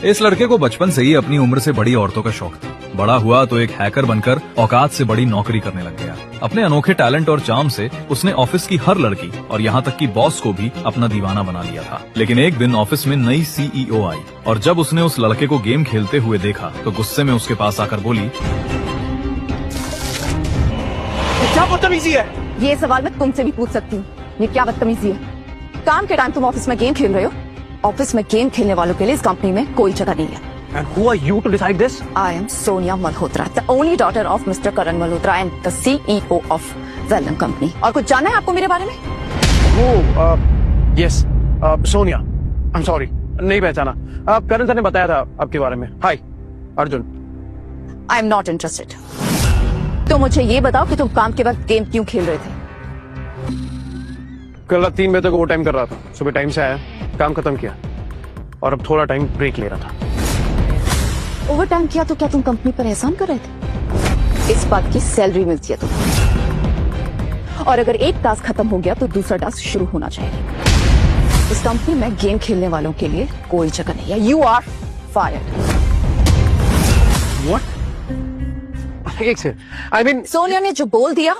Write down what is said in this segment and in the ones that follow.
इस लड़के को बचपन से ही अपनी उम्र से बड़ी औरतों का शौक था। बड़ा हुआ तो एक हैकर बनकर औकात से बड़ी नौकरी करने लग गया। अपने अनोखे टैलेंट और चार्म से उसने ऑफिस की हर लड़की और यहाँ तक कि बॉस को भी अपना दीवाना बना लिया था। लेकिन एक दिन ऑफिस में नई सीईओ आई और जब उसने उस लड़के को गेम खेलते हुए देखा तो गुस्से में उसके पास आकर बोली, क्या बदतमीजी है? ये सवाल मैं तुमसे भी पूछ सकती हूँ, ये क्या बदतमीजी है? काम के टाइम तुम ऑफिस में गेम खेल रहे हो। ऑफिस में गेम खेलने वालों के लिए इस कंपनी में कोई जगह नहीं है। And who are you to decide this? I am Sonia Malhotra, the only daughter of Mr. Karan Malhotra and the CEO of Zeldam Company. और कुछ जानना है आपको मेरे बारे में? Yes, Sonia. I'm sorry, नहीं पहचाना। करण सर ने बताया था आपके बारे में। Hi, Arjun. I am not interested. तो मुझे ये बताओ कि तुम काम के वक्त गेम क्यों खेल रहे थे? कल रात 3 बजे तक ओवर टाइम कर रहा था। सुबह टाइम से आया, काम खत्म किया और अब थोड़ा टाइम ब्रेक ले रहा था। ओवर टाइम किया तो क्या तुम कंपनी पर एहसान कर रहे थे? इस बात की सैलरी मिलती है तुम्हें। और अगर एक टास्क खत्म हो गया तो दूसरा टास्क शुरू होना चाहिए। इस कंपनी में गेम खेलने वालों के लिए कोई जगह नहीं है। You are fired. What? एक से I mean सोनिया ने जो बोल दिया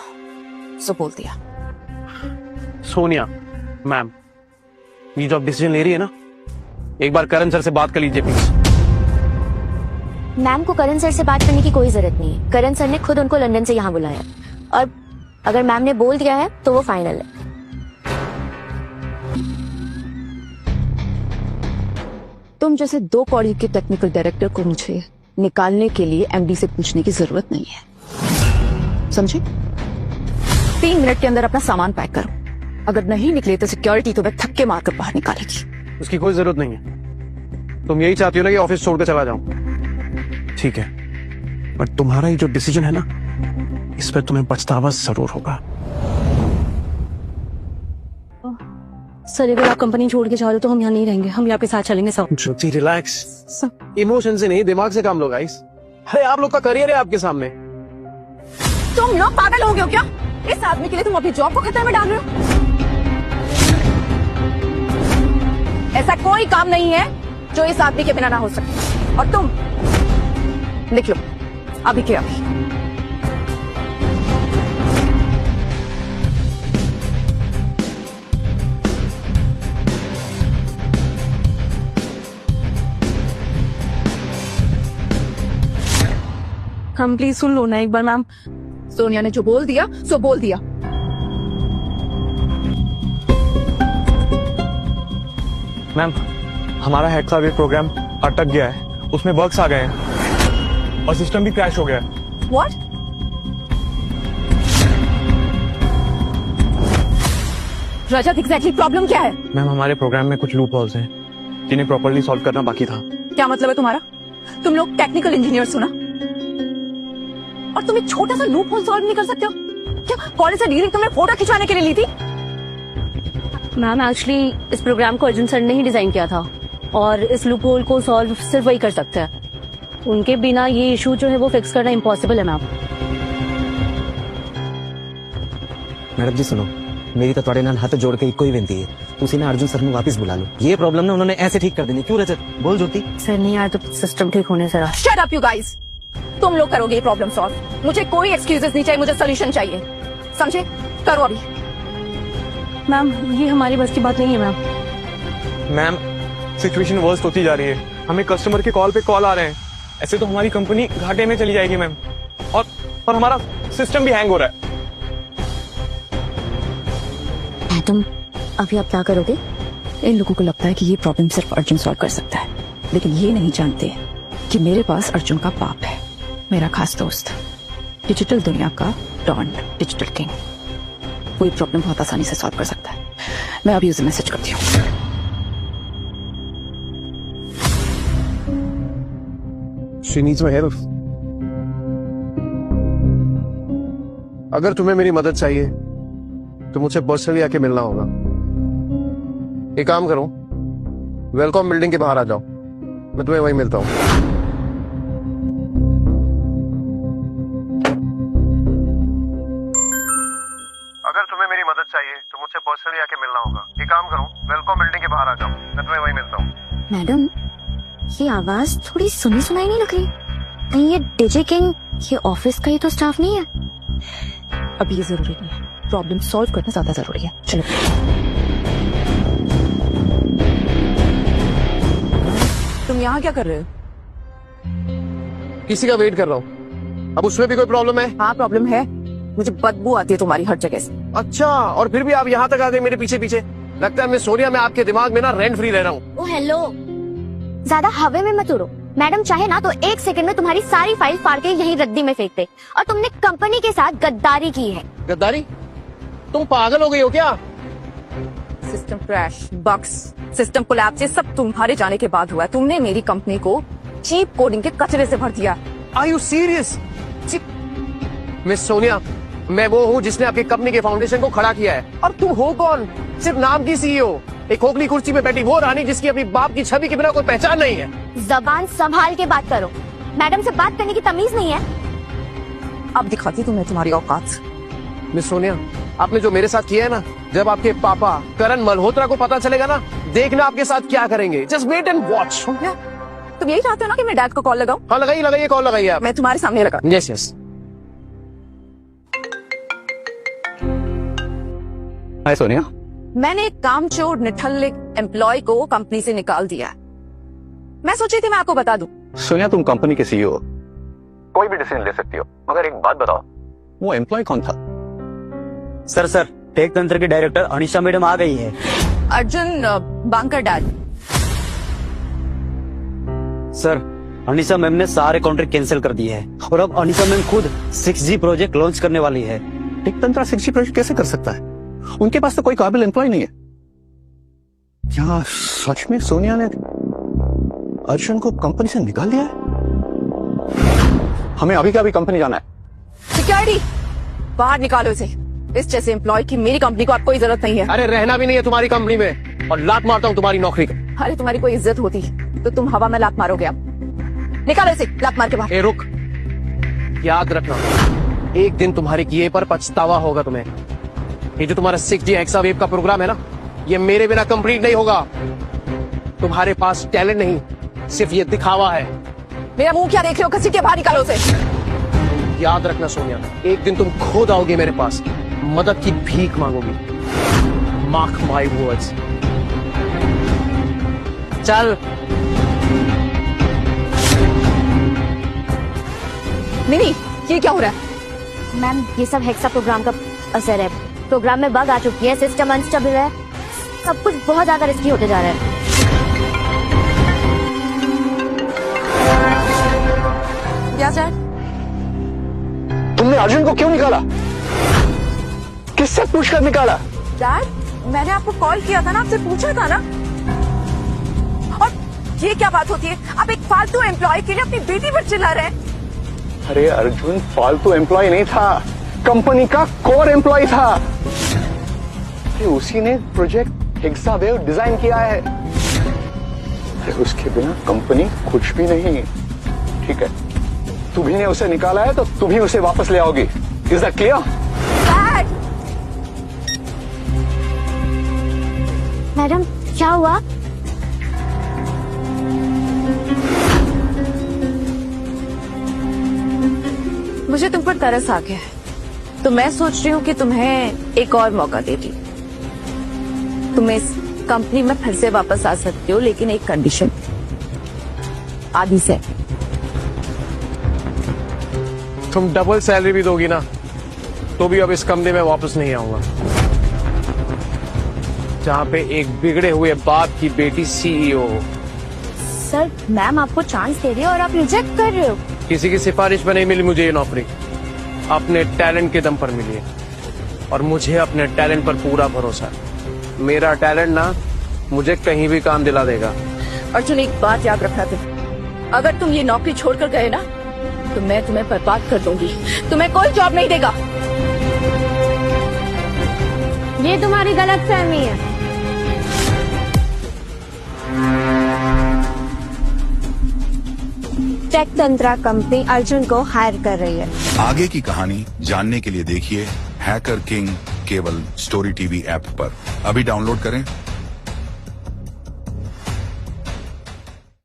सो बोल दिया। सोनिया मैम, ये जो आप डिसीजन ले रही है ना, एक बार करण सर से बात कर लीजिए प्लीज। मैम को करण सर से बात करने की कोई जरूरत नहीं है। करण सर ने खुद उनको लंदन से यहाँ बुलाया और अगर मैम ने बोल दिया है तो वो फाइनल है। तुम जैसे 2 कौड़ी के टेक्निकल डायरेक्टर को मुझे निकालने के लिए एमडी से पूछने की जरूरत नहीं है, समझे? 3 मिनट के अंदर अपना सामान पैक करो। अगर नहीं निकले तो सिक्योरिटी तुम्हें थक्के मारकर बाहर निकालेगी। उसकी कोई जरूरत नहीं है। तुम यही चाहती हो ना कि ऑफिस छोड़कर चला जाऊं? ठीक है, पर तुम्हारा ये जो डिसीजन है ना, इस पर तुम्हें पछतावा जरूर होगा। सर अगर आप कंपनी छोड़ के जा रहे हो तो हम यहाँ नहीं रहेंगे, हम यहाँ पे साथ चलेंगे सब। ज्योति रिलैक्स, इमोशन से नहीं दिमाग से काम लो गाइस। अरे आप लोग का करियर है आपके सामने। तुम लोग पागल हो गए हो क्या? इस आदमी के लिए तुम अपनी जॉब को खतरे में डाल रहे हो। ऐसा कोई काम नहीं है जो इस आदमी के बिना ना हो सके। और तुम लिख लो अभी के अभी। हम प्लीज सुन लो ना एक बार मैम। सोनिया ने जो बोल दिया सो बोल दिया। मैम, हमारा हैक का वेब प्रोग्राम अटक गया है, उसमें बग्स आ गए हैं और सिस्टम भी क्रैश हो गया है। What? रजत, एग्जैक्टली प्रॉब्लम क्या है? मैम, हमारे प्रोग्राम में कुछ लूप होल्स हैं जिन्हें प्रॉपर्ली सॉल्व करना बाकी था। क्या मतलब है तुम्हारा? तुम लोग टेक्निकल इंजीनियर्स हो ना, और तुम एक छोटा सा लूप होल सॉल्व नहीं कर सकते हो क्या? कॉलेज से डिग्री तुमने फोटो खिंचवाने के लिए ली थी? मैम एक्चुअली इस प्रोग्राम को अर्जुन सर ने ही डिजाइन किया था और इस लूप होल को सॉल्व सिर्फ वही कर सकते हैं। उनके बिना ये इशू जो है वो फिक्स करना इम्पॉसिबल है मैम। मैडम जी सुनो, मेरी तो थोड़े नाल हाथ जोड़ के इको ही विनती है, तुसी ना अर्जुन सर को वापस बुला लो। ये प्रॉब्लम ना उन्होंने ऐसे ठीक कर देनी। क्यों रजत? बोल ज्योति। सर नहीं यार, तो सिस्टम ठीक होने से शट अप यू गाइस। तुम लोग करोगे ये प्रॉब्लम सॉल्व। मुझे कोई एक्सक्यूजेस नहीं चाहिए, मुझे सोल्यूशन चाहिए, समझे? करो अभी। मैम ये हमारी बस की बात नहीं है मैम। मैम, सिचुएशन वर्स्ट होती जा रही है, हमें कस्टमर के कॉल पे कॉल आ रहे हैं। ऐसे तो हमारी कंपनी घाटे में चली जाएगी मैम, और हमारा सिस्टम भी हैंग हो रहा है। मैडम अभी आप क्या करोगे? इन लोगों को लगता है कि ये प्रॉब्लम सिर्फ अर्जुन सॉल्व कर सकता है, लेकिन ये नहीं जानते कि मेरे पास अर्जुन का बाप है, मेरा खास दोस्त, डिजिटल दुनिया का डॉन, डिजिटल किंग। कोई प्रॉब्लम बहुत आसानी से सॉल्व कर सकता है। मैं अभी उसे मैसेज करती हूँ। She needs my help. अगर तुम्हें मेरी मदद चाहिए तो मुझे पर्सनली आके मिलना होगा। एक काम करो, वेलकॉम बिल्डिंग के बाहर आ जाओ, मैं तुम्हें वहीं मिलता हूँ। अगर तुम्हें मेरी मदद चाहिए तो मुझसे पर्सनली आके मिलना होगा। एक काम करो, वेलकॉम बिल्डिंग के बाहर आ जाओ, मैं तुम्हें वहीं मिलता हूँ। मैडम ये आवाज थोड़ी सुनी सुनाई नहीं लग रही? कहीं ये डीजे किंग ये ऑफिस का ही तो स्टाफ नहीं है? अभी ये जरूरी नहीं है, प्रॉब्लम सॉल्व करना ज्यादा जरूरी है। चलो तुम यहाँ क्या कर रहे हो? किसी का वेट कर रहा हूँ। अब उसमें भी कोई प्रॉब्लम है? हाँ प्रॉब्लम है, मुझे बदबू आती है तुम्हारी हर जगह से। अच्छा, और फिर भी आप यहाँ तक आ गए मेरे पीछे पीछे। लगता है मैं सोनिया, मैं आपके दिमाग में ना रेंट फ्री रह रहा हूँ। ओ हेलो, ज्यादा हवा में मत उड़ो। मैडम चाहे ना तो 1 सेकंड में तुम्हारी सारी फाइल फाड़ के यहीं रद्दी में फेंक दे। और तुमने कंपनी के साथ गद्दारी की है। गद्दारी? तुम पागल हो गई हो क्या? System crash, bugs, system collapse, ये सब तुम्हारे जाने के बाद हुआ है। तुमने मेरी कंपनी को चीप कोडिंग के कचरे से भर दिया। Are you serious? Miss Sonia, मैं वो हूँ जिसने आपकी कंपनी के फाउंडेशन को खड़ा किया है। और तुम हो कौन? सिर्फ नाम की सीईओ, एक खोखली कुर्सी में बैठी वो रानी जिसकी अपनी बाप की छवि के बिना कोई पहचान नहीं है। जबान संभाल के बात करो, मैडम से बात करने की तमीज नहीं है। अब दिखाती तुम्हें तुम्हारी औकात। मिस सोनिया, आपने जो मेरे साथ किया है ना, जब आपके पापा करण मल्होत्रा को पता चलेगा ना, देखना आपके साथ क्या करेंगे। Just wait and watch. तुम यही चाहते हो ना कि मैं डैड को कॉल लगाऊं? हाँ लगाइए, कॉल लगाइए आप। मैं तुम्हारे सामने लगा। Yes yes. हाय सोनिया। मैंने एक कामचोर निठल्ले एम्प्लॉय को कंपनी से निकाल दिया। मैं सोची थी मैं आपको बता दूं। सोनिया, तुम कंपनी के सीईओ हो, कोई भी डिसीजन ले सकती हो, मगर एक बात बताओ, वो एम्प्लॉय कौन था? सर टेक तंत्र के डायरेक्टर अनिशा मैडम आ गई है। Arjun Bankar dad. Sir, Anisha ma'am ने सारे कॉन्ट्रैक्ट कैंसिल कर दिए हैं और अब अनिशा मैम खुद 6G प्रोजेक्ट लॉन्च करने वाली है। टेक तंत्र 6G प्रोजेक्ट कैसे कर सकता है? उनके पास तो कोई काबिल एम्प्लॉय नहीं है। क्या सच में सोनिया ने अर्जुन को कंपनी से निकाल दिया है? हमें अभी का अभी कंपनी जाना है। सिक्योरिटी, बाहर निकालो इसे। इस जैसे एम्प्लॉय की मेरी कंपनी को अब कोई जरूरत नहीं है। अरे रहना भी नहीं है तुम्हारी कंपनी में, और लात मारता हूँ तुम्हारी नौकरी का। अरे तुम्हारी कोई इज्जत होती तो तुम हवा में लात मारोगे। अब निकालो इसे, लात मार के बाहर। ए रुक, याद रखना, एक दिन तुम्हारे किए पर पछतावा होगा तुम्हें। ये जो तुम्हारा 6G एक्सावेव का प्रोग्राम है ना, ये मेरे बिना कंप्लीट नहीं होगा। तुम्हारे पास टैलेंट नहीं, सिर्फ ये दिखावा है। मेरा मुंह क्या देख रहे हो? घसीट के बाहर निकालो उसे। याद रखना सोनिया, एक दिन तुम खुद आओगे मेरे पास, मदद की भीख मांगोगी। Mark my words. चल। नहीं, ये क्या हो रहा है? मैम ये सब हेक्सा प्रोग्राम का असर है। प्रोग्राम में बग आ चुकी है, सिस्टम अनस्टेबल है, सब कुछ बहुत ज्यादा रिस्की होते जा रहा है। क्या सर? तुमने अर्जुन को क्यों निकाला? किससे पूछकर निकाला? डैड, मैंने आपको कॉल किया था ना, आपसे पूछा था ना। और ये क्या बात होती है? आप एक फालतू एम्प्लॉय के लिए अपनी बेटी पर चिल्ला रहे हैं। अरे अर्जुन फालतू एम्प्लॉय नहीं था, कंपनी का कोर एम्प्लॉय था। उसी ने प्रोजेक्ट हेक्सावेव डिजाइन किया है। उसके बिना कंपनी कुछ भी नहीं। ठीक है, तुम्ही ने उसे निकाला है तो तुम ही उसे वापस ले आओगी। Is that clear? मैडम क्या हुआ? मुझे तुम पर तरस आ गया है, तो मैं सोच रही हूँ कि तुम्हें एक और मौका देती। तुम इस कंपनी में फिर से वापस आ सकते हो, लेकिन एक कंडीशन, आधी से। तुम डबल सैलरी भी दोगी ना, तो भी अब इस कंपनी में वापस नहीं आऊंगा, जहाँ पे एक बिगड़े हुए बाप की बेटी सीईओ। सर मैम आपको चांस दे रही है और आप रिजेक्ट कर रहे हो। किसी की सिफारिश पर नहीं मिली मुझे ये नौकरी, अपने टैलेंट के दम पर मिली है, और मुझे अपने टैलेंट पर पूरा भरोसा है। मेरा टैलेंट ना मुझे कहीं भी काम दिला देगा। अर्जुन एक बात याद रखना तुम, अगर तुम ये नौकरी छोड़कर गए ना, तो मैं तुम्हें बर्बाद कर दूंगी। तुम्हें कोई जॉब नहीं देगा। ये तुम्हारी गलतफहमी है। टेक तंत्रा कंपनी अर्जुन को हायर कर रही है। आगे की कहानी जानने के लिए देखिए हैकर किंग केवल स्टोरी टीवी ऐप पर। अभी डाउनलोड करें